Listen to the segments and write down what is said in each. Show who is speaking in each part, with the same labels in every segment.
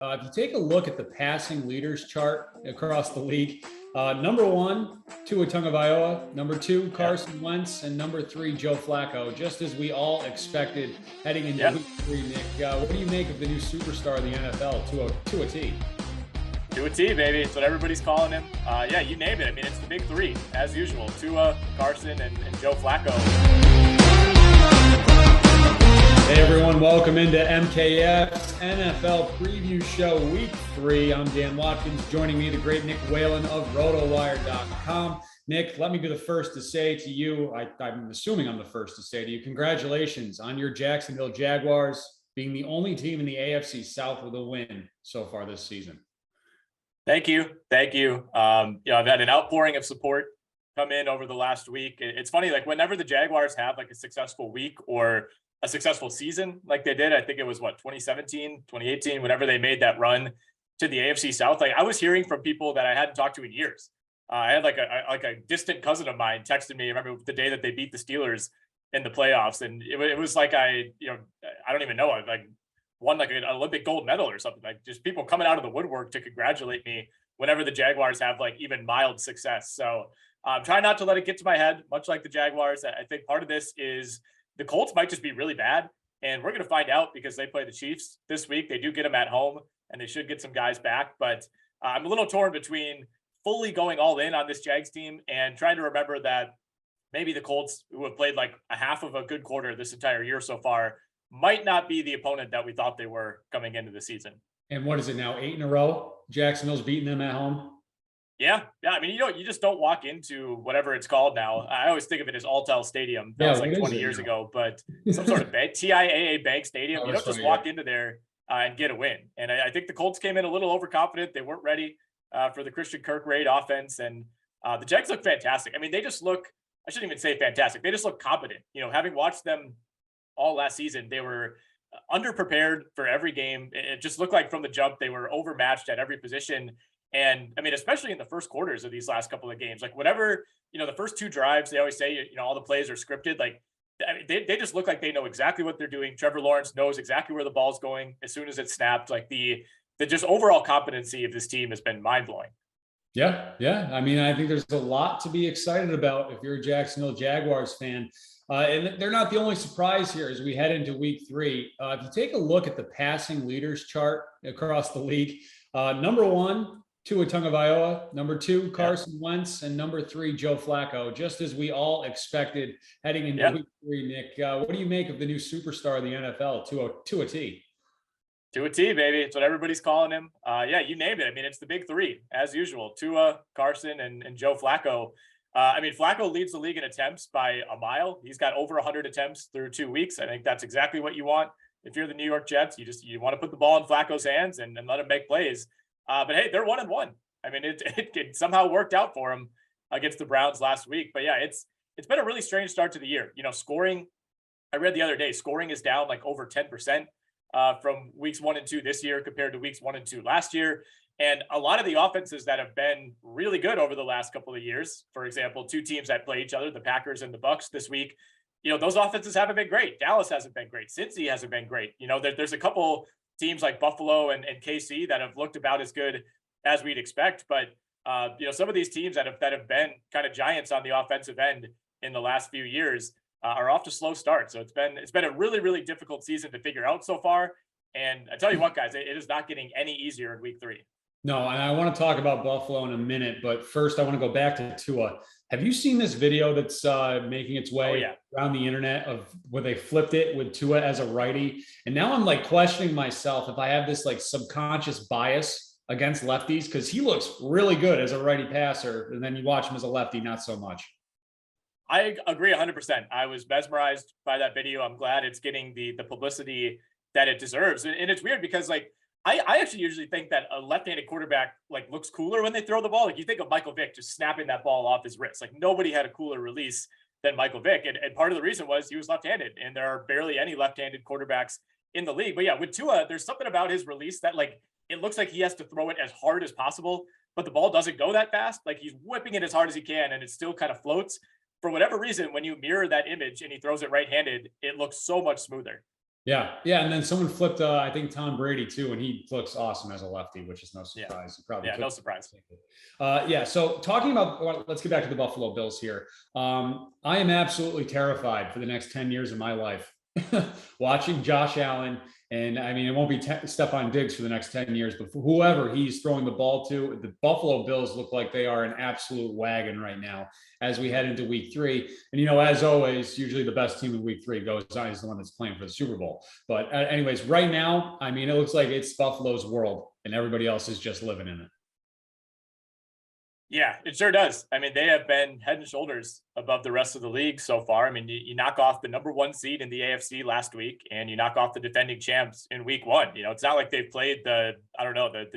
Speaker 1: If you take a look at the passing leaders chart across the league, number one, Tua Tagovailoa, number two, Carson Wentz, and number three, Joe Flacco, just as we all expected heading into week three. Nick, what do you make of the new superstar of the NFL, Tua T?
Speaker 2: Tua T, baby. It's what everybody's calling him. Yeah, you name it. I mean, it's the big three, as usual. Tua, Carson, and Joe Flacco.
Speaker 1: Hey, everyone. Welcome into MKF's NFL Preview Show Week 3. I'm Dan Watkins. Joining me, the great Nick Whalen of Rotowire.com. Nick, let me be the first to say to you, I'm assuming I'm the first to say to you, congratulations on your Jacksonville Jaguars being the only team in the AFC South with a win so far this season.
Speaker 2: Thank you. I've had an outpouring of support come in over the last week. It's funny, like whenever the Jaguars have like a successful week or a successful season like they did, I think it was 2017, 2018, whenever they made that run to the AFC South. Like I was hearing from people that I hadn't talked to in years. I had like a distant cousin of mine texted me. I remember the day that they beat the Steelers in the playoffs, and it was like I don't even know. I like won like an Olympic gold medal or something. Like just people coming out of the woodwork to congratulate me whenever the Jaguars have like even mild success. So I'm trying not to let it get to my head, much like the Jaguars. I think part of this is the Colts might just be really bad, and we're going to find out because they play the Chiefs this week. They do get them at home, and they should get some guys back. But I'm a little torn between fully going all in on this Jags team and trying to remember that maybe the Colts, who have played like a half of a good quarter this entire year so far, might not be the opponent that we thought they were coming into the season.
Speaker 1: And what is it now, 8 in a row? Jacksonville's beating them at home?
Speaker 2: Yeah. I mean, you just don't walk into whatever it's called now. I always think of it as Alltel Stadium. That was like 20 years ago, but some sort of TIAA Bank Stadium. You don't just walk into there and get a win. And I think the Colts came in a little overconfident. They weren't ready for the Christian Kirk-Raid offense. And the Jags look fantastic. I mean, they just look, I shouldn't even say fantastic. They just look competent. Having watched them all last season, they were underprepared for every game. It just looked like from the jump, they were overmatched at every position. And I mean, especially in the first quarters of these last couple of games, like whatever, the first two drives, they always say, all the plays are scripted. Like I mean, they just look like they know exactly what they're doing. Trevor Lawrence knows exactly where the ball's going as soon as it's snapped. Like the just overall competency of this team has been mind blowing.
Speaker 1: Yeah. I mean, I think there's a lot to be excited about if you're a Jacksonville Jaguars fan. And they're not the only surprise here as we head into week 3. If you take a look at the passing leaders chart across the league, number one, Tua Tagovailoa, number two, Carson Wentz, and number three, Joe Flacco, just as we all expected heading into week 3. Nick, what do you make of the new superstar of the NFL, Tua T?
Speaker 2: Tua T, baby. It's what everybody's calling him. Yeah, you named it. I mean, it's the big three, as usual. Tua, Carson, and Joe Flacco. I mean, Flacco leads the league in attempts by a mile. He's got over 100 attempts through 2 weeks. I think that's exactly what you want. If you're the New York Jets, you want to put the ball in Flacco's hands and let him make plays. But hey, they're 1-1. I mean, it somehow worked out for them against the Browns last week. But yeah, it's been a really strange start to the year. Scoring, I read the other day, scoring is down like over 10% from weeks 1 and 2 this year compared to weeks 1 and 2 last year. And a lot of the offenses that have been really good over the last couple of years, for example, 2 teams that play each other, the Packers and the Bucs this week, those offenses haven't been great. Dallas hasn't been great. Cincy hasn't been great. There's a couple teams like Buffalo and KC that have looked about as good as we'd expect. But, some of these teams that have been kind of giants on the offensive end in the last few years are off to slow starts. So it's been a really, really difficult season to figure out so far. And I tell you what, guys, it is not getting any easier in week 3.
Speaker 1: No, and I want to talk about Buffalo in a minute, but first I want to go back to Tua. Have you seen this video that's making its way around the internet of where they flipped it with Tua as a righty? And now I'm like questioning myself if I have this like subconscious bias against lefties, because he looks really good as a righty passer, and then you watch him as a lefty, not so much.
Speaker 2: I agree 100%. I was mesmerized by that video. I'm glad it's getting the publicity that it deserves. And it's weird because like, I actually usually think that a left-handed quarterback like looks cooler when they throw the ball. Like you think of Michael Vick just snapping that ball off his wrist. Like nobody had a cooler release than Michael Vick. And part of the reason was he was left-handed, and there are barely any left-handed quarterbacks in the league. But yeah, with Tua, there's something about his release that like, it looks like he has to throw it as hard as possible, but the ball doesn't go that fast. Like he's whipping it as hard as he can, and it still kind of floats. For whatever reason, when you mirror that image and he throws it right-handed, it looks so much smoother.
Speaker 1: Yeah, yeah, and then someone flipped, I think Tom Brady too, and he looks awesome as a lefty, which is no
Speaker 2: Yeah.
Speaker 1: surprise. You probably
Speaker 2: Yeah,
Speaker 1: could.
Speaker 2: no surprise.
Speaker 1: Yeah. So talking about, well, let's get back to the Buffalo Bills here. I am absolutely terrified for the next 10 years of my life watching Josh Allen. And I mean, it won't be Stephon Diggs for the next 10 years, but for whoever he's throwing the ball to, the Buffalo Bills look like they are an absolute wagon right now as we head into week 3. And, as always, usually the best team in week 3 goes on is the one that's playing for the Super Bowl. But anyways, right now, I mean, it looks like it's Buffalo's world and everybody else is just living in it.
Speaker 2: Yeah, it sure does. I mean, they have been head and shoulders above the rest of the league so far. I mean, you knock off the number 1 seed in the AFC last week, and you knock off the defending champs in week 1. It's not like they've played the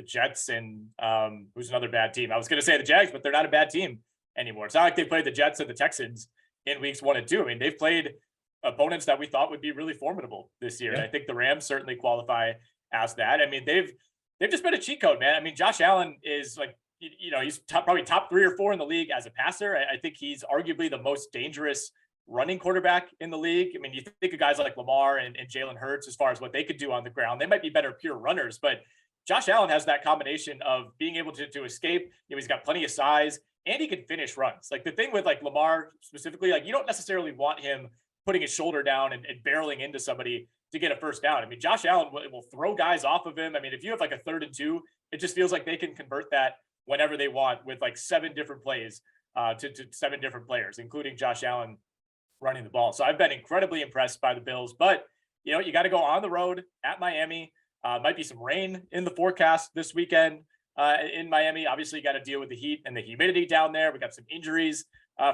Speaker 2: Jets and who's another bad team. I was going to say the Jags, but they're not a bad team anymore. It's not like they played the Jets and the Texans in weeks 1 and 2. I mean, they've played opponents that we thought would be really formidable this year. Yeah. And I think the Rams certainly qualify as that. I mean, they've just been a cheat code, man. I mean, Josh Allen is like, he's probably top 3 or 4 in the league as a passer. I think he's arguably the most dangerous running quarterback in the league. I mean, you think of guys like Lamar and Jalen Hurts as far as what they could do on the ground. They might be better pure runners, but Josh Allen has that combination of being able to escape. He's got plenty of size and he can finish runs. Like the thing with like Lamar specifically, like you don't necessarily want him putting his shoulder down and barreling into somebody to get a first down. I mean, Josh Allen will throw guys off of him. I mean, if you have like a 3rd and 2, it just feels like they can convert that whenever they want with like 7 different plays to 7 different players, including Josh Allen running the ball. So I've been incredibly impressed by the Bills, but you got to go on the road at Miami. Might be some rain in the forecast this weekend in Miami. Obviously you got to deal with the heat and the humidity down there. We got some injuries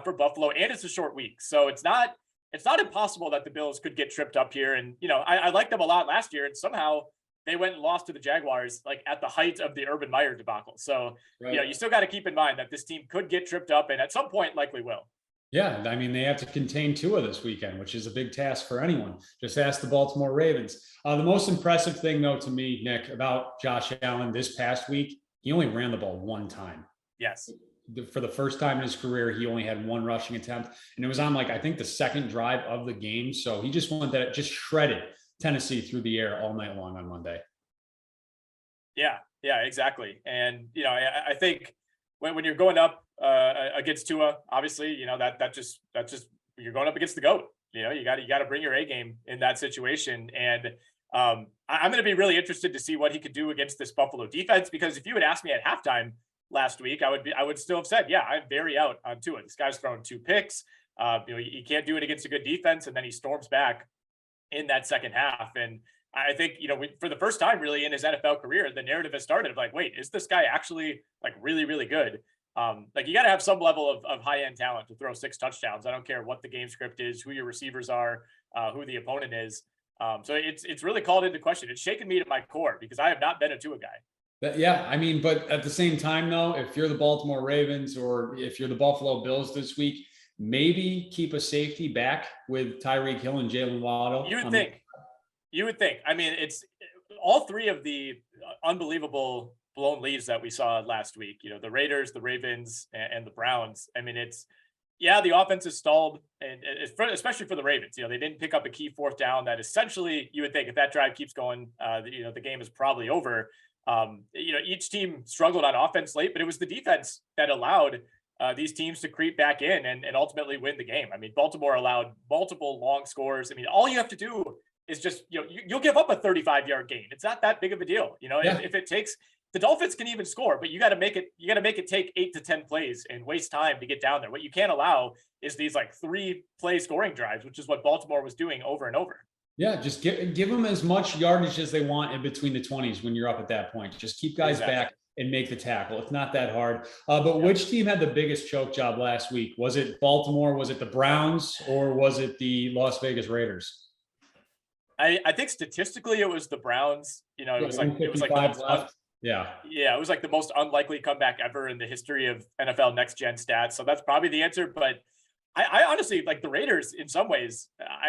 Speaker 2: for Buffalo and it's a short week. So it's not impossible that the Bills could get tripped up here. And, I liked them a lot last year and somehow they went and lost to the Jaguars, like at the height of the Urban Meyer debacle. So, right. You still got to keep in mind that this team could get tripped up and at some point likely will.
Speaker 1: Yeah. I mean, they have to contain Tua this weekend, which is a big task for anyone. Just ask the Baltimore Ravens. The most impressive thing though, to me, Nick, about Josh Allen this past week, he only ran the ball 1 time.
Speaker 2: Yes.
Speaker 1: For the first time in his career, he only had 1 rushing attempt and it was on I think the 2nd drive of the game. So he just went that just shredded Tennessee through the air all night long on Monday.
Speaker 2: Yeah, exactly. And, I think when you're going up against Tua, obviously, that's just you're going up against the GOAT. You got to bring your A game in that situation. And I'm going to be really interested to see what he could do against this Buffalo defense, because if you had asked me at halftime last week, I would still have said, yeah, I'm very out on Tua. This guy's thrown 2 picks. He can't do it against a good defense. And then he storms back in that second half. And I think, for the first time really in his NFL career, the narrative has started of like, wait, is this guy actually like really, really good? Like you got to have some level of high end talent to throw 6 touchdowns. I don't care what the game script is, who your receivers are, who the opponent is. So it's really called into question. It's shaken me to my core because I have not been a Tua guy.
Speaker 1: Yeah, I mean, but at the same time, though, if you're the Baltimore Ravens or if you're the Buffalo Bills this week, maybe keep a safety back with Tyreek Hill and Jalen Waddle.
Speaker 2: You would think. I mean, it's all 3 of the unbelievable blown leads that we saw last week. The Raiders, the Ravens, and the Browns. I mean, the offense is stalled, and especially for the Ravens. They didn't pick up a key 4th down that essentially you would think if that drive keeps going, the game is probably over. Each team struggled on offense late, but it was the defense that allowed these teams to creep back in and ultimately win the game. I mean, Baltimore allowed multiple long scores. I mean, all you have to do is just, you'll give up a 35-yard gain. It's not that big of a deal. If it takes, the Dolphins can even score, but you got to make it take 8 to 10 plays and waste time to get down there. What you can't allow is these like 3-play scoring drives, which is what Baltimore was doing over and over.
Speaker 1: Yeah, just give them as much yardage as they want in between the 20s when you're up at that point. Just keep guys back and make the tackle. It's not that hard. But which team had the biggest choke job last week? Was it Baltimore? Was it the Browns? Or was it the Las Vegas Raiders?
Speaker 2: I think statistically it was the Browns. It was like
Speaker 1: the most
Speaker 2: it was like the most unlikely comeback ever in the history of NFL Next Gen Stats. So that's probably the answer. But I honestly like the Raiders in some ways.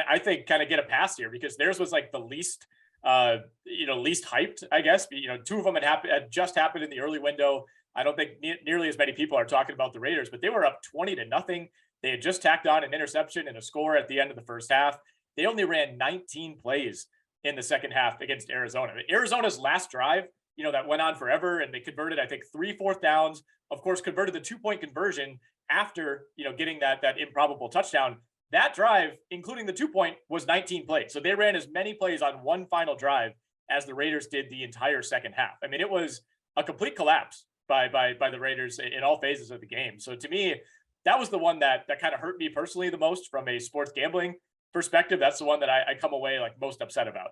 Speaker 2: I think kind of get a pass here because theirs was like the least hyped, I guess. 2 of them had just happened in the early window. I don't think nearly as many people are talking about the Raiders, but they were up 20-0. They had just tacked on an interception and a score at the end of the first half. They only ran 19 plays in the second half against Arizona. Arizona's last drive, that went on forever, and they converted, I think, 3 4th downs, of course, converted the 2-point conversion after, getting that improbable touchdown. That drive, including the 2-point, was 19 plays. So they ran as many plays on one final drive as the Raiders did the entire second half. I mean, it was a complete collapse by the Raiders in all phases of the game. So to me, that was the one that kind of hurt me personally the most from a sports gambling perspective. That's the one that I come away like most upset about.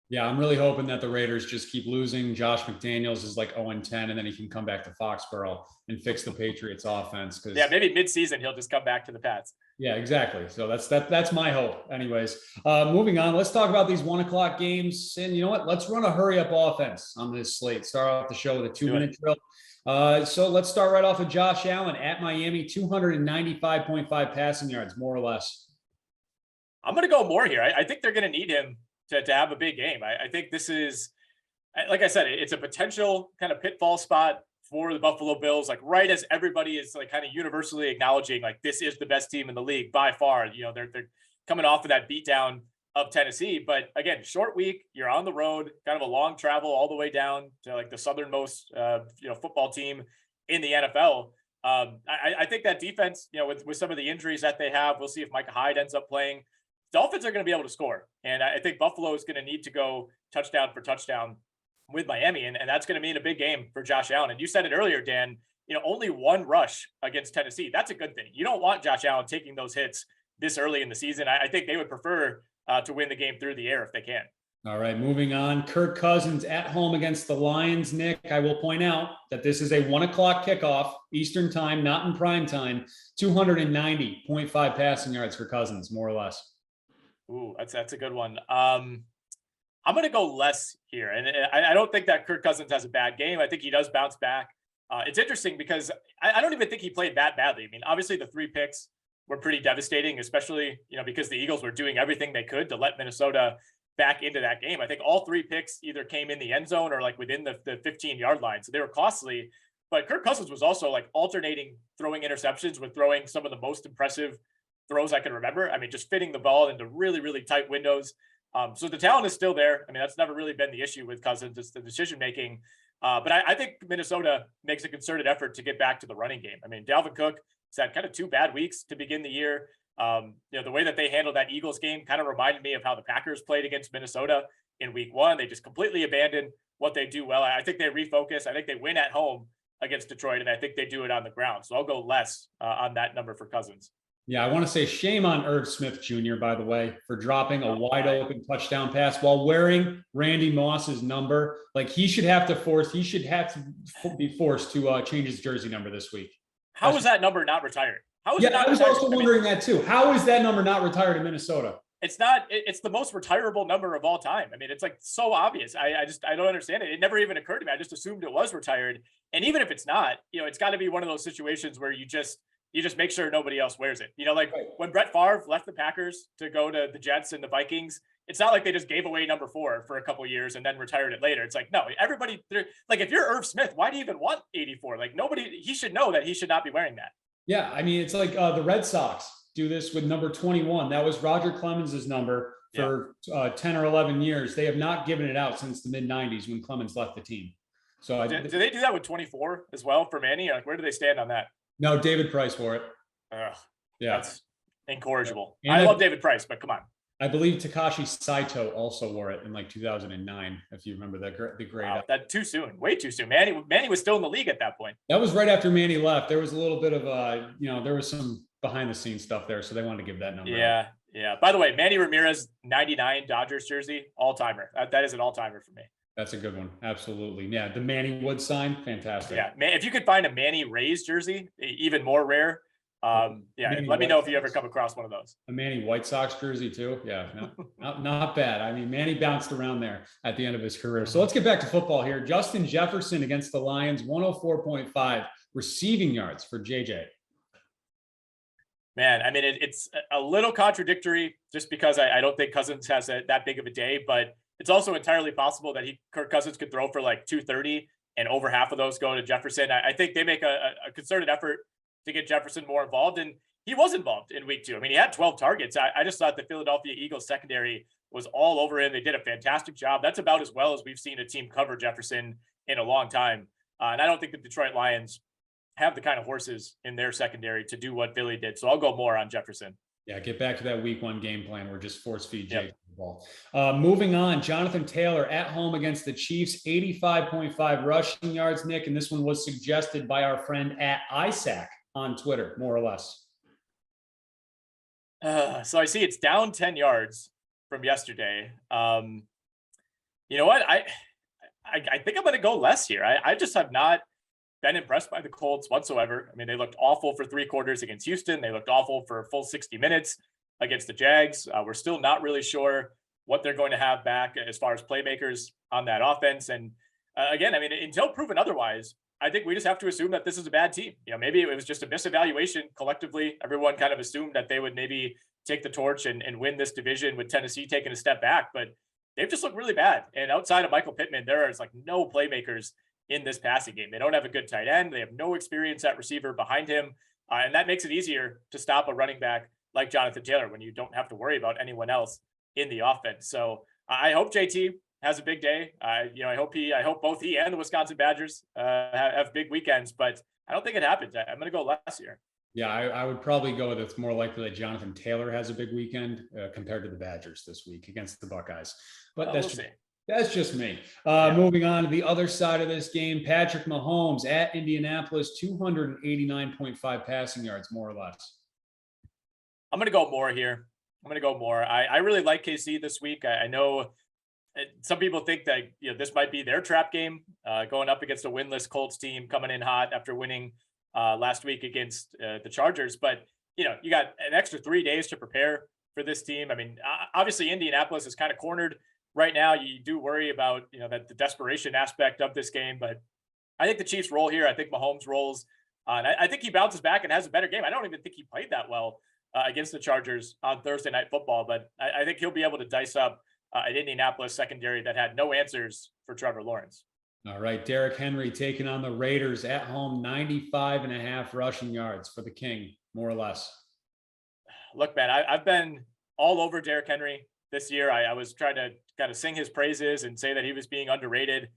Speaker 1: Yeah, I'm really hoping that the Raiders just keep losing. Josh McDaniels is like 0-10, and then he can come back to Foxborough and fix the Patriots offense.
Speaker 2: Yeah, maybe mid-season he'll just come back to the Pats.
Speaker 1: Yeah, exactly. So that's my hope. Anyways, moving on. Let's talk about these 1:00 games. And you know what? Let's run a hurry up offense on this slate. Start off the show with a 2-minute drill. So let's start right off with Josh Allen at Miami, 295.5 passing yards, more or less.
Speaker 2: I'm going to go more here. I think they're going to need him to have a big game. I think this is, like I said, it's a potential kind of pitfall spot for the Buffalo Bills, like right as everybody is like kind of universally acknowledging, like this is the best team in the league by far. They're coming off of that beatdown of Tennessee, but again, short week, you're on the road, kind of a long travel all the way down to like the southernmost, football team in the NFL. I think that defense, with some of the injuries that they have, we'll see if Micah Hyde ends up playing. Dolphins are going to be able to score. And I think Buffalo is going to need to go touchdown for touchdown with Miami. And that's going to mean a big game for Josh Allen. And you said it earlier, Dan, only one rush against Tennessee. That's a good thing. You don't want Josh Allen taking those hits this early in the season. I think they would prefer to win the game through the air if they can.
Speaker 1: All right, moving on. Kirk Cousins at home against the Lions. Nick, I will point out that this is a 1:00 kickoff, Eastern time, not in prime time. 290.5 passing yards for Cousins, more or less.
Speaker 2: Ooh, that's a good one. I'm going to go less here. And I don't think that Kirk Cousins has a bad game. I think he does bounce back. It's interesting because I don't even think he played that badly. I mean, obviously the 3 picks were pretty devastating, especially, because the Eagles were doing everything they could to let Minnesota back into that game. I think all 3 picks either came in the end zone or like within the 15-yard line. So they were costly, but Kirk Cousins was also like alternating throwing interceptions with throwing some of the most impressive throws I can remember. I mean, just fitting the ball into really, really tight windows. So the talent is still there. I mean, that's never really been the issue with Cousins. It's the decision-making. But I think Minnesota makes a concerted effort to get back to the running game. I mean, Dalvin Cook has had kind of 2 bad weeks to begin the year. The way that they handled that Eagles game kind of reminded me of how the Packers played against Minnesota in week 1. They just completely abandoned what they do well. I think they refocus. I think they win at home against Detroit, and I think they do it on the ground. So I'll go less on that number for Cousins.
Speaker 1: Yeah, I want to say shame on Irv Smith Jr., by the way, for dropping a wide open touchdown pass while wearing Randy Moss's number. Like he should have to be forced to change his jersey number this week.
Speaker 2: How is that number not retired? How is it not
Speaker 1: I was
Speaker 2: retired?
Speaker 1: also wondering that too. How is that number not retired in Minnesota?
Speaker 2: It's not. It's the most retirable number of all time. I mean, it's like so obvious. I don't understand it. It never even occurred to me. I just assumed it was retired. And even if it's not, it's got to be one of those situations where you just make sure nobody else wears it. Like when Brett Favre left the Packers to go to the Jets and the Vikings, it's not like they just gave away number 4 for a couple of years and then retired it later. It's like, no, everybody, like if you're Irv Smith, why do you even want 84? Like he should know that he should not be wearing that.
Speaker 1: Yeah, I mean, it's like the Red Sox do this with number 21. That was Roger Clemens' number for 10 or 11 years. They have not given it out since the mid-90s when Clemens left the team. So
Speaker 2: do they do that with 24 as well for Manny? Like, where do they stand on that?
Speaker 1: No, David Price wore it.
Speaker 2: Yeah, that's incorrigible.
Speaker 1: And
Speaker 2: I love David Price, but come on.
Speaker 1: I believe Takashi Saito also wore it in like 2009, if you remember the great.
Speaker 2: Wow, that too soon, way too soon. Manny was still in the league at that point.
Speaker 1: That was right after Manny left. There was a little bit of there was some behind the scenes stuff there, so they wanted to give that number.
Speaker 2: Yeah. By the way, Manny Ramirez 99 Dodgers jersey, all timer. That is an all timer for me.
Speaker 1: That's a good one. Absolutely. Yeah. The Manny Wood sign. Fantastic.
Speaker 2: Yeah. Man, if you could find a Manny Rays jersey, even more rare. Let me know if you ever come across one of those.
Speaker 1: A Manny White Sox jersey too. Yeah. Not bad. I mean, Manny bounced around there at the end of his career. So let's get back to football here. Justin Jefferson against the Lions, 104.5 receiving yards for JJ.
Speaker 2: Man, I mean, it's a little contradictory just because I don't think Cousins has that big of a day, but it's also entirely possible that Kirk Cousins could throw for like 230 and over half of those go to Jefferson. I think they make a concerted effort to get Jefferson more involved, and he was involved in week 2. I mean, he had 12 targets. I just thought the Philadelphia Eagles secondary was all over him. They did a fantastic job. That's about as well as we've seen a team cover Jefferson in a long time. And I don't think the Detroit Lions have the kind of horses in their secondary to do what Philly did. So I'll go more on Jefferson.
Speaker 1: Yeah, get back to that week 1 game plan where just force feed Jake the ball. Moving on, Jonathan Taylor at home against the Chiefs, 85.5 rushing yards, Nick. And this one was suggested by our friend at Isaac on Twitter, more or less.
Speaker 2: So I see it's down 10 yards from yesterday. You know what? I think I'm going to go less here. I just have not been impressed by the Colts whatsoever. I mean, they looked awful for 3 quarters against Houston. They looked awful for a full 60 minutes against the Jags. We're still not really sure what they're going to have back as far as playmakers on that offense. And again, I mean, until proven otherwise, I think we just have to assume that this is a bad team. You know, maybe it was just a misevaluation collectively. Everyone kind of assumed that they would maybe take the torch and win this division with Tennessee taking a step back, but they've just looked really bad. And outside of Michael Pittman, there is like no playmakers in this passing game. They don't have a good tight end. They have no experience at receiver behind him. And that makes it easier to stop a running back like Jonathan Taylor when you don't have to worry about anyone else in the offense. So I hope JT has a big day. I hope both he and the Wisconsin Badgers have big weekends, but I don't think it happens. I'm going to go less here.
Speaker 1: Yeah, I would probably go with it's more likely that Jonathan Taylor has a big weekend compared to the Badgers this week against the Buckeyes. But that's just me. Moving on to the other side of this game, Patrick Mahomes at Indianapolis, 289.5 passing yards, more or less.
Speaker 2: I'm going to go more here. I really like KC this week. I know some people think that this might be their trap game, going up against a winless Colts team coming in hot after winning last week against the Chargers. But, you got an extra 3 days to prepare for this team. I mean, obviously Indianapolis is kind of cornered right now. You do worry about, that the desperation aspect of this game, but I think the Chiefs roll here. I think Mahomes rolls. And I think he bounces back and has a better game. I don't even think he played that well against the Chargers on Thursday Night Football, but I think he'll be able to dice up an Indianapolis secondary that had no answers for Trevor Lawrence.
Speaker 1: All right, Derrick Henry taking on the Raiders at home, 95.5 rushing yards for the King, more or less.
Speaker 2: Look, man, I've been all over Derrick Henry this year. I was trying to kind of sing his praises and say that he was being underrated.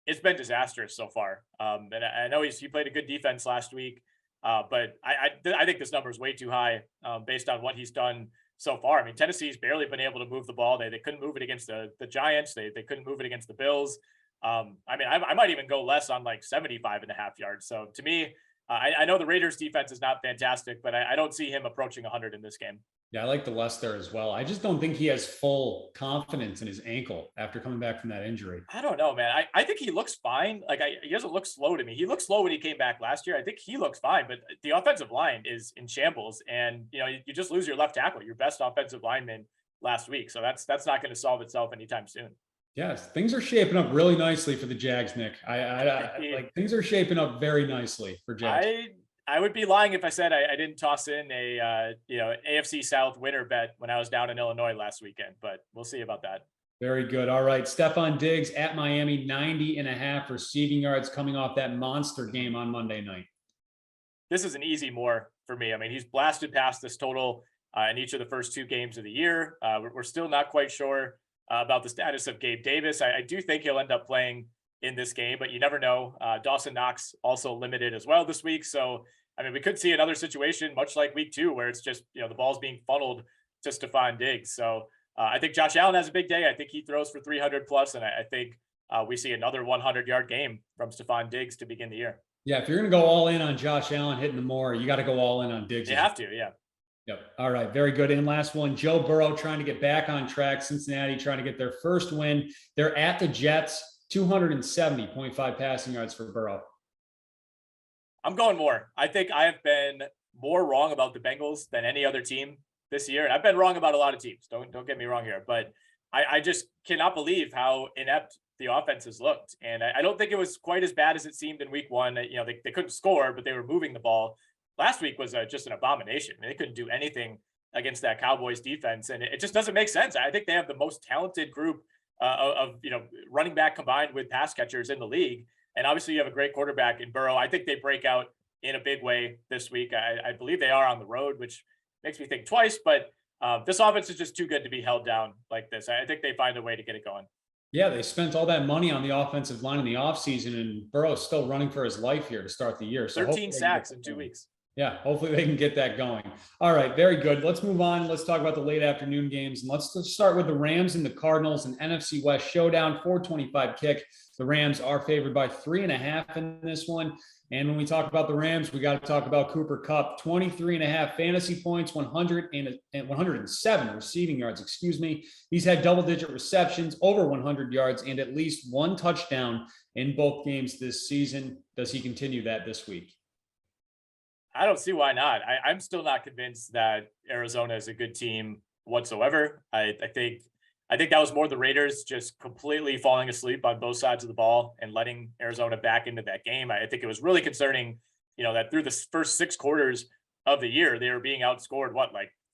Speaker 2: It's been disastrous so far. And I know he played a good defense last week, but I think this number is way too high based on what he's done so far. I mean, Tennessee's barely been able to move the ball. They couldn't move it against the Giants. They couldn't move it against the Bills. I mean, I might even go less on like 75.5 yards. So to me, I know the Raiders defense is not fantastic, but I don't see him approaching 100 in this game.
Speaker 1: Yeah, I like the less there as well. I just don't think he has full confidence in his ankle after coming back from that injury.
Speaker 2: I don't know, man. I think he looks fine. Like he doesn't look slow to me. He looked slow when he came back last year. I think he looks fine, but the offensive line is in shambles, and you just lose your left tackle, your best offensive lineman last week. So that's not going to solve itself anytime soon.
Speaker 1: Yes, things are shaping up really nicely for the Jags, Nick. I like things are shaping up very nicely for Jags.
Speaker 2: I would be lying if I said I didn't toss in a AFC South winner bet when I was down in Illinois last weekend, but we'll see about that.
Speaker 1: Very good. All right, Stephon Diggs at Miami, 90.5 receiving yards coming off that monster game on Monday night.
Speaker 2: This is an easy more for me. I mean, he's blasted past this total in each of the first 2 games of the year. We're still not quite sure about the status of Gabe Davis. I do think he'll end up playing in this game, but you never know. Dawson Knox also limited as well this week. So, I mean, we could see another situation much like week 2 where it's just, the ball's being funneled to Stephon Diggs. So I think Josh Allen has a big day. I think he throws for 300 plus. And I think we see another 100-yard game from Stephon Diggs to begin the year.
Speaker 1: Yeah. If you're going to go all in on Josh Allen hitting the more, you got to go all in on Diggs.
Speaker 2: You have to. Yeah.
Speaker 1: Yep. All right. Very good. And last one, Joe Burrow trying to get back on track. Cincinnati trying to get their first win. They're at the Jets, 270.5 passing yards for Burrow.
Speaker 2: I'm going more. I think I have been more wrong about the Bengals than any other team this year. And I've been wrong about a lot of teams. Don't get me wrong here, but I just cannot believe how inept the offense has looked. And I don't think it was quite as bad as it seemed in week 1. They couldn't score, but they were moving the ball. Last week was just an abomination. They couldn't do anything against that Cowboys defense. And it just doesn't make sense. I think they have the most talented group of running back combined with pass catchers in the league. And obviously you have a great quarterback in Burrow. I think they break out in a big way this week. I believe they are on the road, which makes me think twice, but This offense is just too good to be held down like this. I think they find a way to get it going.
Speaker 1: Yeah, they spent all that money on the offensive line in the offseason, and Burrow's still running for his life here to start the year. So
Speaker 2: 13 sacks in 2 weeks.
Speaker 1: Yeah, hopefully they can get that going. All right, very good. Let's move on. Let's talk about the late afternoon games. And let's start with the Rams and the Cardinals, an NFC West showdown, 425 kick. The Rams are favored by 3.5 in this one. And when we talk about the Rams, we got to talk about Cooper Kupp, 23.5 fantasy points, 107 receiving yards, He's had double-digit receptions, over 100 yards, and at least one touchdown in both games this season. Does he continue that this week?
Speaker 2: I don't see why not. I'm still not convinced that Arizona is a good team whatsoever. I think that was more the Raiders just completely falling asleep on both sides of the ball and letting Arizona back into that game. I think it was really concerning, that through the first 6 quarters of the year, they were being outscored,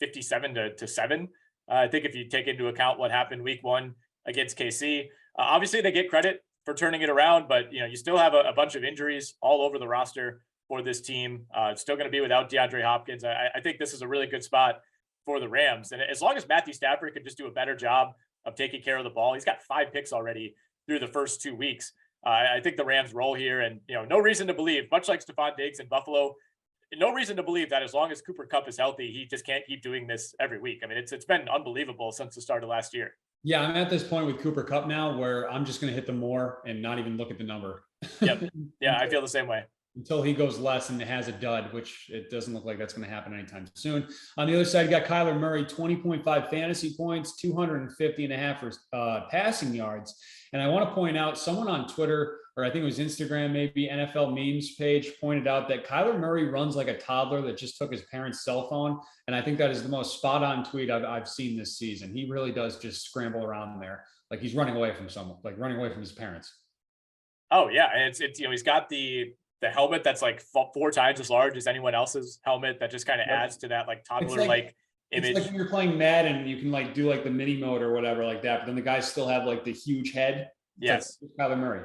Speaker 2: 57-7. I think if you take into account what happened week 1 against KC, obviously they get credit for turning it around, but you still have a bunch of injuries all over the roster for this team. It's still going to be without DeAndre Hopkins. I think this is a really good spot for the Rams. And as long as Matthew Stafford can just do a better job of taking care of the ball, he's got 5 picks already through the first 2 weeks. I think the Rams roll here, and no reason to believe, much like Stephon Diggs in Buffalo, no reason to believe that as long as Cooper Kupp is healthy, he just can't keep doing this every week. I mean, it's been unbelievable since the start of last year.
Speaker 1: Yeah, I'm at this point with Cooper Kupp now where I'm just going to hit the more and not even look at the number.
Speaker 2: Yep. Yeah, I feel the same way.
Speaker 1: Until he goes less and has a dud, which it doesn't look like that's going to happen anytime soon. On the other side, you got Kyler Murray, 20.5 fantasy points, 250.5 passing yards. And I want to point out, someone on Twitter, or I think it was Instagram, maybe NFL memes page, pointed out that Kyler Murray runs like a toddler that just took his parents' cell phone. And I think that is the most spot on tweet I've seen this season. He really does just scramble around there. Like he's running away from someone, like running away from his parents.
Speaker 2: Oh yeah. And it's he's got the helmet that's like 4 times as large as anyone else's helmet. That just kind of adds to that toddler image.
Speaker 1: It's like when you're playing Madden, you can do the mini mode or whatever like that, but then the guys still have the huge head.
Speaker 2: Yes.
Speaker 1: Kyler Murray.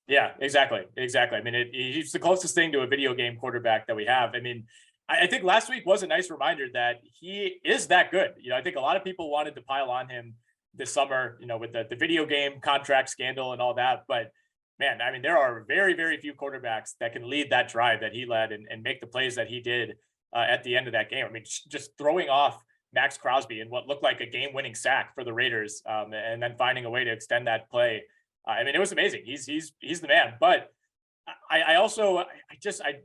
Speaker 2: Yeah, exactly. I mean, he's the closest thing to a video game quarterback that we have. I mean, I think last week was a nice reminder that he is that good. I think a lot of people wanted to pile on him this summer, with the video game contract scandal and all that, but man, I mean, there are very, very few quarterbacks that can lead that drive that he led and make the plays that he did at the end of that game. I mean, just throwing off Max Crosby in what looked like a game-winning sack for the Raiders, and then finding a way to extend that play. I mean, it was amazing. He's the man. But I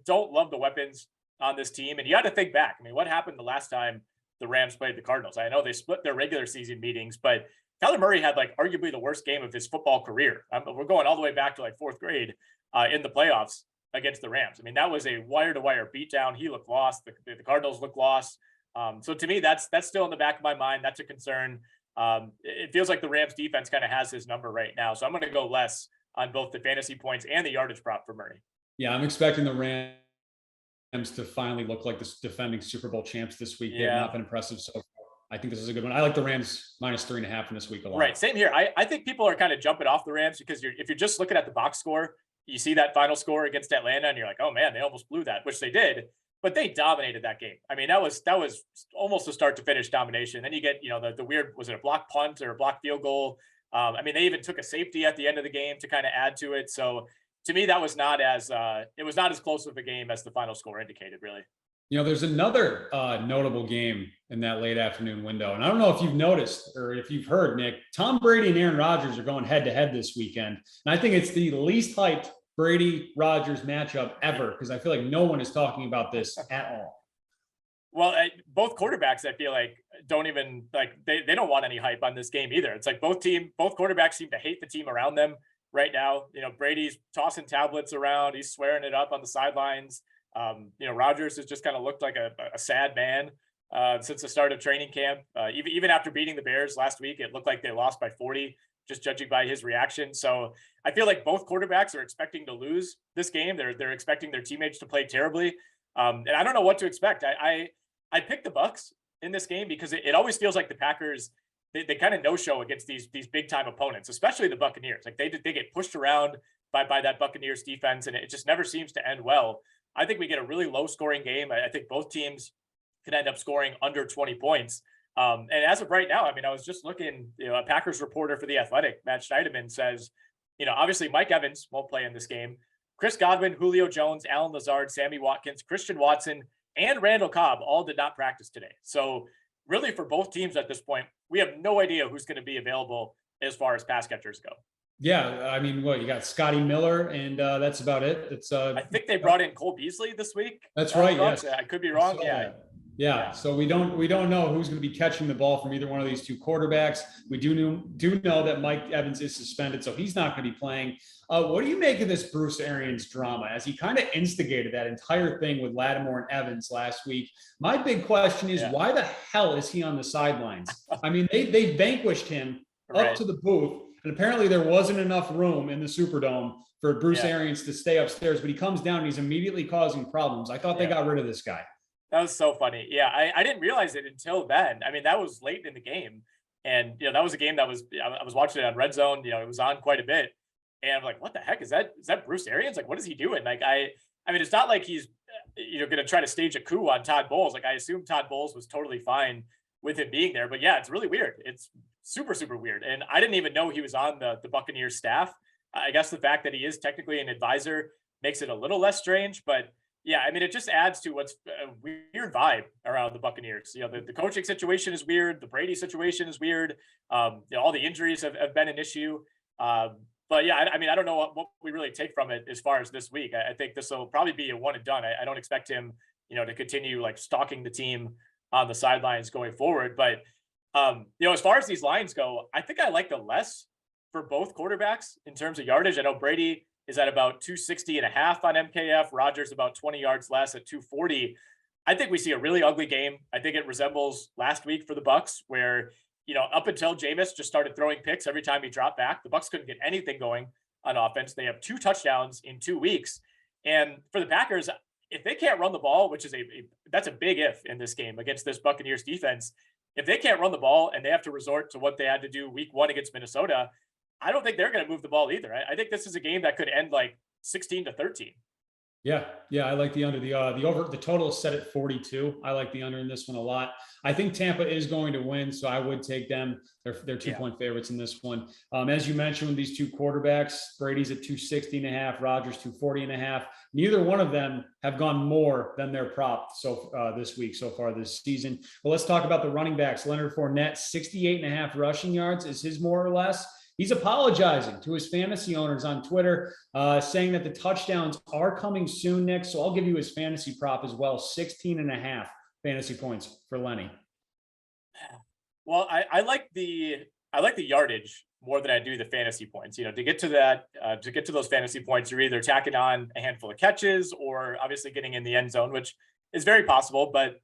Speaker 2: don't love the weapons on this team. And you got to think back. I mean, what happened the last time the Rams played the Cardinals? I know they split their regular season meetings, but Kyler Murray had arguably the worst game of his football career. We're going all the way back to 4th grade in the playoffs against the Rams. I mean, that was a wire-to-wire beatdown. He looked lost. The Cardinals looked lost. So to me, that's still in the back of my mind. That's a concern. It feels like the Rams defense kind of has his number right now. So I'm going to go less on both the fantasy points and the yardage prop for Murray.
Speaker 1: Yeah, I'm expecting the Rams to finally look like the defending Super Bowl champs this week. They've not been impressive so far. I think this is a good one. I like the Rams -3.5 in this week a lot.
Speaker 2: Right. Same here. I think people are kind of jumping off the Rams because if you're just looking at the box score, you see that final score against Atlanta and you're like, oh man, they almost blew that, which they did, but they dominated that game. I mean, that was almost a start to finish domination. Then you get, the weird, was it a block punt or a block field goal? I mean, they even took a safety at the end of the game to kind of add to it. So to me, that was not as close of a game as the final score indicated, really.
Speaker 1: There's another notable game in that late afternoon window. And I don't know if you've noticed or if you've heard, Nick, Tom Brady and Aaron Rodgers are going head to head this weekend. And I think it's the least hyped Brady-Rodgers matchup ever because I feel like no one is talking about this at all.
Speaker 2: Well, both quarterbacks, I feel like, don't even they don't want any hype on this game either. It's like both quarterbacks seem to hate the team around them right now. Brady's tossing tablets around. He's swearing it up on the sidelines. Rodgers has just kind of looked like a sad man since the start of training camp. Even after beating the Bears last week, it looked like they lost by 40, just judging by his reaction. So I feel like both quarterbacks are expecting to lose this game. They're expecting their teammates to play terribly. And I don't know what to expect. I picked the Bucs in this game because it always feels like the Packers, they kind of no-show against these big time opponents, especially the Buccaneers. Like they get pushed around by that Buccaneers defense, and it just never seems to end well. I think we get a really low scoring game. I think both teams could end up scoring under 20 points. And as of right now, I mean, I was just looking, a Packers reporter for The Athletic, Matt Schneiderman, says, obviously Mike Evans won't play in this game. Chris Godwin, Julio Jones, Alan Lazard, Sammy Watkins, Christian Watson, and Randall Cobb all did not practice today. So really for both teams at this point, we have no idea who's going to be available as far as pass catchers go.
Speaker 1: Yeah, I mean, you got Scotty Miller, and that's about it. It's
Speaker 2: I think they brought in Cole Beasley this week.
Speaker 1: That's right. Yes.
Speaker 2: I could be wrong.
Speaker 1: Yeah. So we don't know who's going to be catching the ball from either one of these two quarterbacks. We do know that Mike Evans is suspended, so he's not going to be playing. What do you make of this Bruce Arians drama as he kind of instigated that entire thing with Lattimore and Evans last week? My big question is, why the hell is he on the sidelines? I mean, they vanquished him up to the booth, and apparently there wasn't enough room in the Superdome for Bruce Arians to stay upstairs, but he comes down and he's immediately causing problems. I thought they got rid of this guy.
Speaker 2: That was so funny. Yeah, I didn't realize it until then. I mean, that was late in the game. And, that was a game that I was watching it on Red Zone. It was on quite a bit. And I'm like, what the heck is that? Is that Bruce Arians? Like, what is he doing? Like, I mean, it's not like he's, going to try to stage a coup on Todd Bowles. Like, I assume Todd Bowles was totally fine with him being there. But yeah, it's really weird. It's super, super weird. And I didn't even know he was on the Buccaneers staff. I guess the fact that he is technically an advisor makes it a little less strange, but yeah, I mean, it just adds to what's a weird vibe around the Buccaneers. The coaching situation is weird. The Brady situation is weird. All the injuries have been an issue. But yeah, I mean, I don't know what we really take from it as far as this week. I think this will probably be a one and done. I don't expect him, to continue like stalking the team on the sidelines going forward. But, as far as these lines go, I think I like the less for both quarterbacks in terms of yardage. I know Brady is at about 260.5 on MKF. Rodgers about 20 yards less at 240. I think we see a really ugly game. I think it resembles last week for the Bucs, where, up until Jameis just started throwing picks every time he dropped back, the Bucs couldn't get anything going on offense. They have 2 touchdowns in 2 weeks. And for the Packers, if they can't run the ball, which is that's a big if in this game against this Buccaneers defense, if they can't run the ball and they have to resort to what they had to do week 1 against Minnesota, I don't think they're going to move the ball either. I think this is a game that could end like 16-13.
Speaker 1: Yeah, I like the under. The over. The total is set at 42. I like the under in this one a lot. I think Tampa is going to win, so I would take them. They're 2-point favorites in this one. As you mentioned, with these two quarterbacks, Brady's at 260.5, Rodgers 240.5. Neither one of them have gone more than their prop this week so far this season. Well, let's talk about the running backs. Leonard Fournette, 68.5 rushing yards is his more or less. He's apologizing to his fantasy owners on Twitter, saying that the touchdowns are coming soon, Nick. So I'll give you his fantasy prop as well, 16.5 fantasy points for Lenny.
Speaker 2: Well, I like the yardage more than I do the fantasy points. To get to that, to get to those fantasy points, you're either tacking on a handful of catches or obviously getting in the end zone, which is very possible. But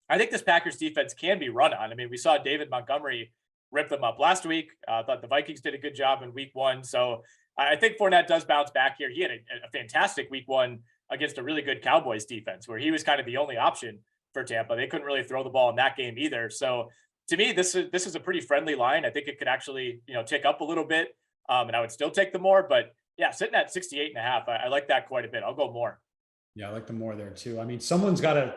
Speaker 2: I think this Packers defense can be run on. I mean, we saw David Montgomery rip them up last week. I thought the Vikings did a good job in week 1. So I think Fournette does bounce back here. He had a fantastic week 1 against a really good Cowboys defense where he was kind of the only option for Tampa. They couldn't really throw the ball in that game either. So to me, this is a pretty friendly line. I think it could actually, tick up a little bit. And I would still take the more, but yeah, sitting at 68.5, I like that quite a bit. I'll go more.
Speaker 1: Yeah, I like the more there too. I mean, someone's got to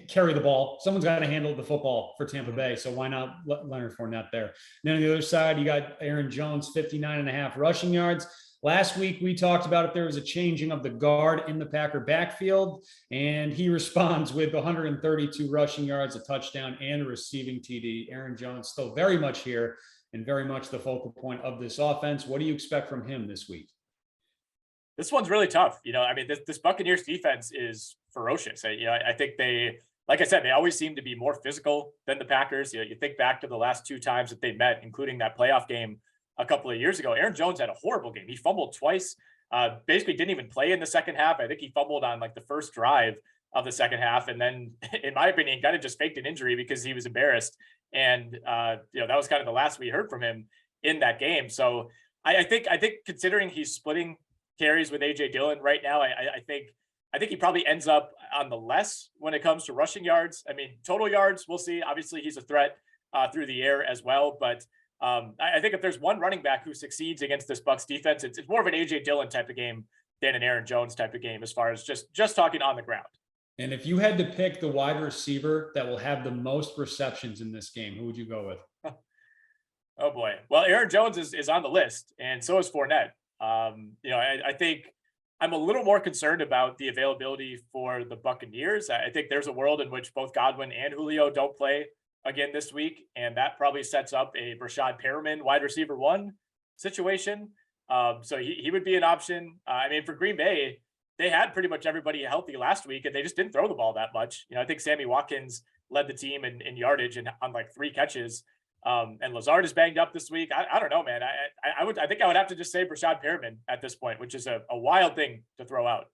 Speaker 1: carry the ball. Someone's got to handle the football for Tampa Bay. So why not Leonard Fournette there? And then on the other side, you got Aaron Jones, 59.5 rushing yards. Last week, we talked about if there was a changing of the guard in the Packer backfield, and he responds with 132 rushing yards, a touchdown, and a receiving TD. Aaron Jones still very much here and very much the focal point of this offense. What do you expect from him this week?
Speaker 2: This one's really tough. I mean, this Buccaneers defense is ferocious. I think like I said, they always seem to be more physical than the Packers. You think back to the last 2 times that they met, including that playoff game a couple of years ago. Aaron Jones had a horrible game. He fumbled twice, basically didn't even play in the second half. I think he fumbled on like the first drive of the second half. And then in my opinion, kind of just faked an injury because he was embarrassed. And, that was kind of the last we heard from him in that game. So I think considering he's splitting carries with AJ Dillon right now, I think he probably ends up on the less when it comes to rushing yards. I mean, total yards, we'll see. Obviously, he's a threat through the air as well. But I think if there's one running back who succeeds against this Bucs defense, it's more of an AJ Dillon type of game than an Aaron Jones type of game as far as just talking on the ground.
Speaker 1: And if you had to pick the wide receiver that will have the most receptions in this game, who would you go with?
Speaker 2: Oh boy. Well, Aaron Jones is on the list, and so is Fournette. I think I'm a little more concerned about the availability for the Buccaneers. I think there's a world in which both Godwin and Julio don't play again this week, and that probably sets up a Brashad Perriman wide receiver one situation. So he would be an option. For Green Bay, they had pretty much everybody healthy last week, and they just didn't throw the ball that much. I think Sammy Watkins led the team in yardage and on like 3 catches. And Lazard is banged up this week. I don't know, man. I think I would have to just say Brashad Perriman at this point, which is a wild thing to throw out.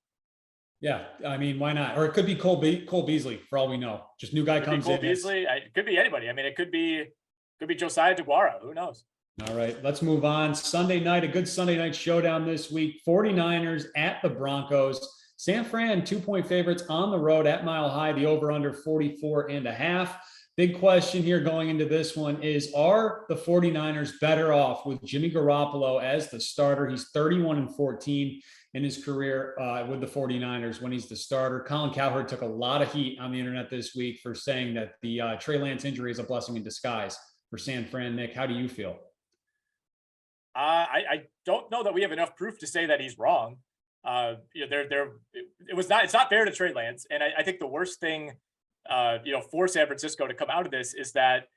Speaker 1: Yeah, I mean, why not? Or it could be Cole Beasley for all we know. Just new guy comes in.
Speaker 2: Cole Beasley. It could be anybody. It could be Josiah DeGuara. Who knows?
Speaker 1: All right, let's move on. Sunday night, a good Sunday night showdown this week. 49ers at the Broncos. San Fran, 2-point favorites on the road at Mile High. The over-under 44.5. Big question here going into this one is, are the 49ers better off with Jimmy Garoppolo as the starter? He's 31-14 in his career with the 49ers when he's the starter. Colin Cowherd took a lot of heat on the internet this week for saying that the Trey Lance injury is a blessing in disguise for San Fran. Nick, how do you feel?
Speaker 2: I don't know that we have enough proof to say that he's wrong. It's not fair to Trey Lance. And I think the worst thing for San Francisco to come out of this is that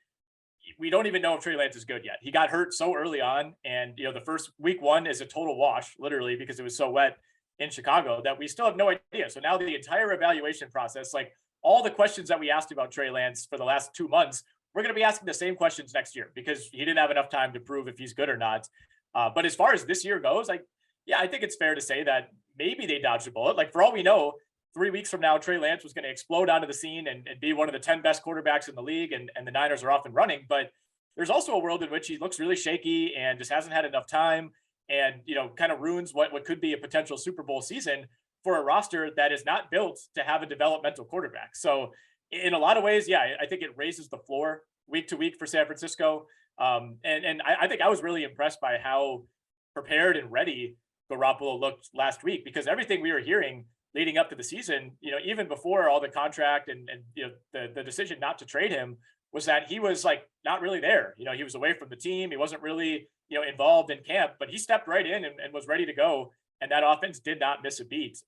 Speaker 2: we don't even know if Trey Lance is good yet. He got hurt so early on, and the first week 1 is a total wash, literally, because it was so wet in Chicago that we still have no idea. So now the entire evaluation process, like all the questions that we asked about Trey Lance for the last 2 months, we're going to be asking the same questions next year because he didn't have enough time to prove if he's good or not. But as far as this year goes, I think it's fair to say that maybe they dodged a bullet. Like, for all we know, 3 weeks from now, Trey Lance was going to explode onto the scene and be one of the 10 best quarterbacks in the league, and the Niners are off and running. But there's also a world in which he looks really shaky and just hasn't had enough time, and kind of ruins what could be a potential Super Bowl season for a roster that is not built to have a developmental quarterback. So in a lot of ways, I think it raises the floor week to week for San Francisco. And I think I was really impressed by how prepared and ready Garoppolo looked last week, because everything we were hearing leading up to the season, even before all the contract and the decision not to trade him, was that he was like not really there. He was away from the team. He wasn't really, involved in camp, but he stepped right in and was ready to go. And that offense did not miss a beat.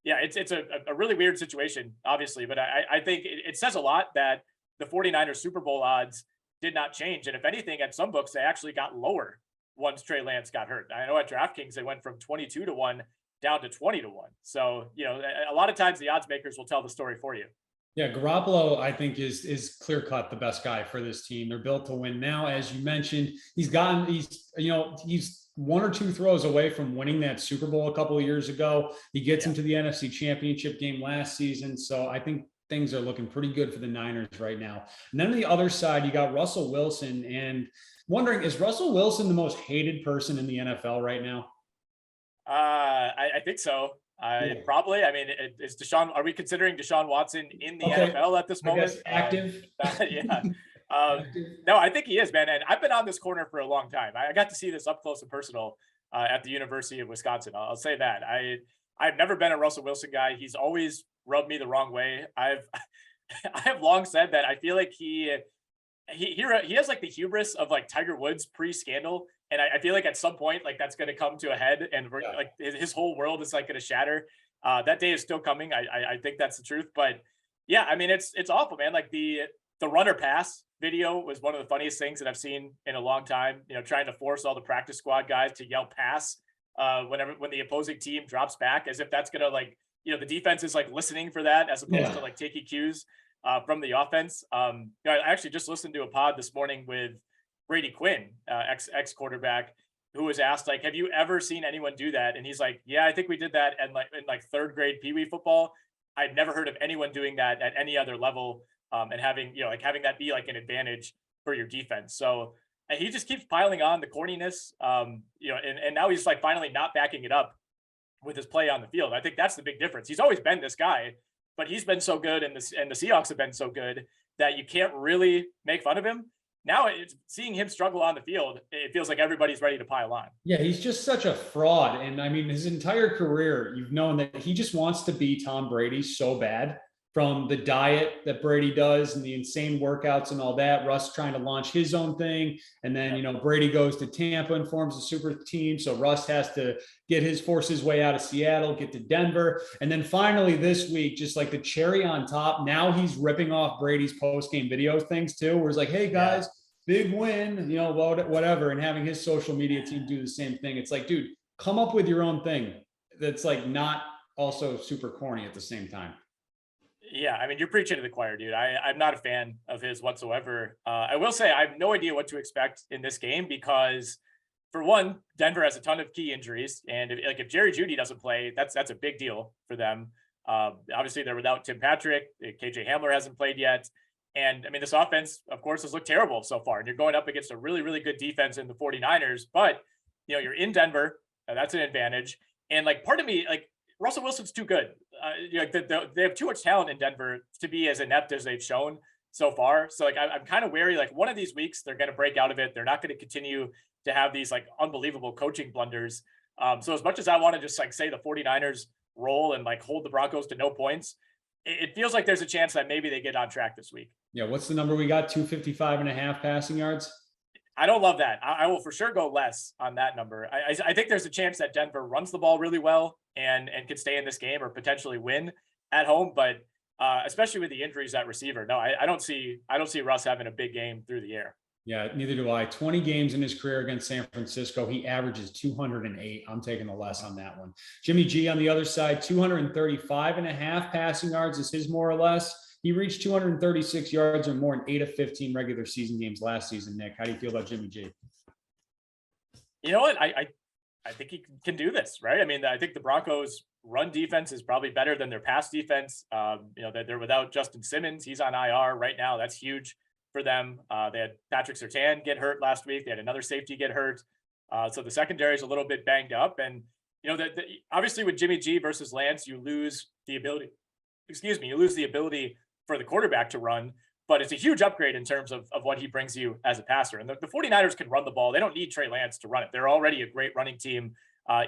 Speaker 2: It's a really weird situation, obviously, but I think it says a lot that the 49ers Super Bowl odds did not change. And if anything, at some books, they actually got lower once Trey Lance got hurt. I know at DraftKings, they went from 22-1 down to 20-1. So, a lot of times the odds makers will tell the story for you.
Speaker 1: Yeah, Garoppolo, I think, is clear cut the best guy for this team. They're built to win now. As you mentioned, he's 1 or 2 throws away from winning that Super Bowl a couple of years ago. He gets into the NFC Championship game last season. So I think things are looking pretty good for the Niners right now. And then on the other side, you got Russell Wilson, and wondering, is Russell Wilson the most hated person in the NFL right now?
Speaker 2: I think so. Probably. Is Deshaun? Are we considering Deshaun Watson in the NFL at this moment?
Speaker 1: Active.
Speaker 2: Yeah. No, I think he is, man. And I've been on this corner for a long time. I got to see this up close and personal at the University of Wisconsin. I'll say that. I've never been a Russell Wilson guy. He's always rubbed me the wrong way. I have long said that I feel like he has like the hubris of like Tiger Woods pre-scandal. And I feel like at some point, like that's going to come to a head, and like his whole world is like going to shatter. That day is still coming. I think that's the truth. But yeah, it's awful, man. Like the runner pass video was one of the funniest things that I've seen in a long time. Trying to force all the practice squad guys to yell pass when the opposing team drops back, as if that's going to like, the defense is like listening for that as opposed to like taking cues from the offense. I actually just listened to a pod this morning with Brady Quinn, ex quarterback, who was asked, like, have you ever seen anyone do that? And he's like, yeah, I think we did that in 3rd grade Pee Wee football. I'd never heard of anyone doing that at any other level, and having that be like an advantage for your defense. So he just keeps piling on the corniness, and now he's like finally not backing it up with his play on the field. I think that's the big difference. He's always been this guy, but he's been so good, and the Seahawks have been so good that you can't really make fun of him. now it's seeing him struggle on the field. It feels like everybody's ready to pile on.
Speaker 1: Yeah, he's just such a fraud. And I mean, his entire career, you've known that he just wants to be Tom Brady so bad, from the diet that Brady does and the insane workouts and all that. Russ trying to launch his own thing. And then, you know, Brady goes to Tampa and forms a super team. So Russ has to force his way out of Seattle, get to Denver. And then finally this week, just like the cherry on top, now he's ripping off Brady's post-game video things too, where it's like, hey guys, big win, you know, whatever. And having his social media team do the same thing. It's like, dude, come up with your own thing that's like not also super corny at the same time.
Speaker 2: Yeah, I mean, you're preaching to the choir, dude. I'm not a fan of his whatsoever. I will say I have no idea what to expect in this game because, for one, Denver has a ton of key injuries, and if Jerry Jeudy doesn't play, that's a big deal for them. Obviously, they're without Tim Patrick. KJ Hamler hasn't played yet, and I mean, this offense, of course, has looked terrible so far. And you're going up against a really, really good defense in the 49ers, but you know, you're in Denver. That's an advantage. And like, part of me, like, Russell Wilson's too good. They have too much talent in Denver to be as inept as they've shown so far. So like, I'm kind of wary, like one of these weeks they're going to break out of it. They're not going to continue to have these like unbelievable coaching blunders. So as much as I want to just like say the 49ers roll and like hold the Broncos to no points, it feels like there's a chance that maybe they get on track this week.
Speaker 1: Yeah. What's the number we got? 255.5 passing yards.
Speaker 2: I don't love that. I will for sure go less on that number. I think there's a chance that Denver runs the ball really well and can stay in this game or potentially win at home. But especially with the injuries at receiver, no, I don't see Russ having a big game through the air.
Speaker 1: Yeah, neither do I. 20 games in his career against San Francisco. He averages 208. I'm taking the less on that one. Jimmy G on the other side, 235.5 passing yards is his more or less. He reached 236 yards or more in 8 of 15 regular season games last season. Nick, how do you feel about Jimmy G?
Speaker 2: You know what? I think he can do this, right? I mean, I think the Broncos' run defense is probably better than their pass defense. You know, they're without Justin Simmons. He's on IR right now. That's huge for them. They had Patrick Surtain get hurt last week. They had another safety get hurt. So the secondary is a little bit banged up. And, you know, obviously with Jimmy G versus Lance, you lose the ability for the quarterback to run, but it's a huge upgrade in terms of what he brings you as a passer. And the 49ers can run the ball. They don't need Trey Lance to run it. They're already a great running team,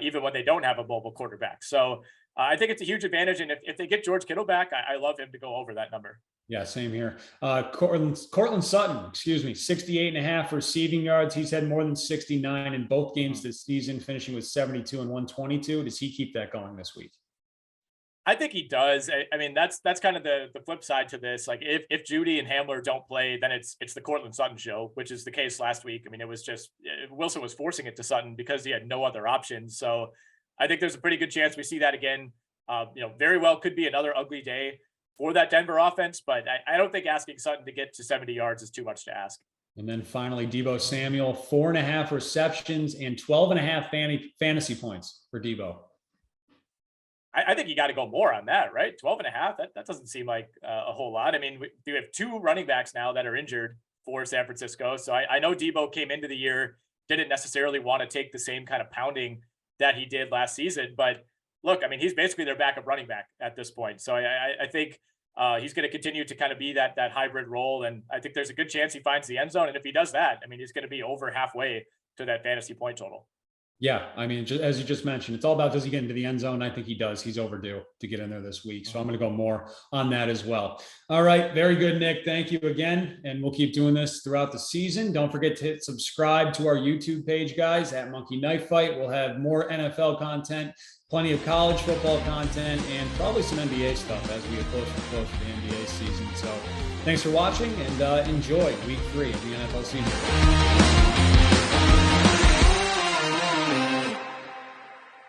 Speaker 2: even when they don't have a mobile quarterback. So I think it's a huge advantage. And if they get George Kittle back, I love him to go over that number.
Speaker 1: Yeah, same here. Cortland Sutton, 68.5 receiving yards. He's had more than 69 in both games this season, finishing with 72 and 122. Does he keep that going this week?
Speaker 2: I think he does. I mean, that's kind of the flip side to this. Like if Jeudy and Hamler don't play, then it's the Cortland Sutton show, which is the case last week. I mean, it was just Wilson was forcing it to Sutton because he had no other options. So I think there's a pretty good chance we see that again. You know, very well could be another ugly day for that Denver offense, but I don't think asking Sutton to get to 70 yards is too much to ask.
Speaker 1: And then finally, Deebo Samuel, 4.5 receptions and 12.5 fantasy points for Deebo.
Speaker 2: I think you got to go more on that, right? 12.5. That doesn't seem like a whole lot. I mean, we have 2 running backs now that are injured for San Francisco. So I know Deebo came into the year, didn't necessarily want to take the same kind of pounding that he did last season. But look, I mean, he's basically their backup running back at this point. So I think he's going to continue to kind of be that hybrid role. And I think there's a good chance he finds the end zone. And if he does that, I mean, he's going to be over halfway to that fantasy point total.
Speaker 1: Yeah, I mean, as you just mentioned, it's all about, does he get into the end zone? I think he does. He's overdue to get in there this week. So I'm going to go more on that as well. All right. Very good, Nick. Thank you again. And we'll keep doing this throughout the season. Don't forget to hit subscribe to our YouTube page, guys, at Monkey Knife Fight. We'll have more NFL content, plenty of college football content, and probably some NBA stuff as we get closer and closer to the NBA season. So thanks for watching and enjoy week 3 of the NFL season.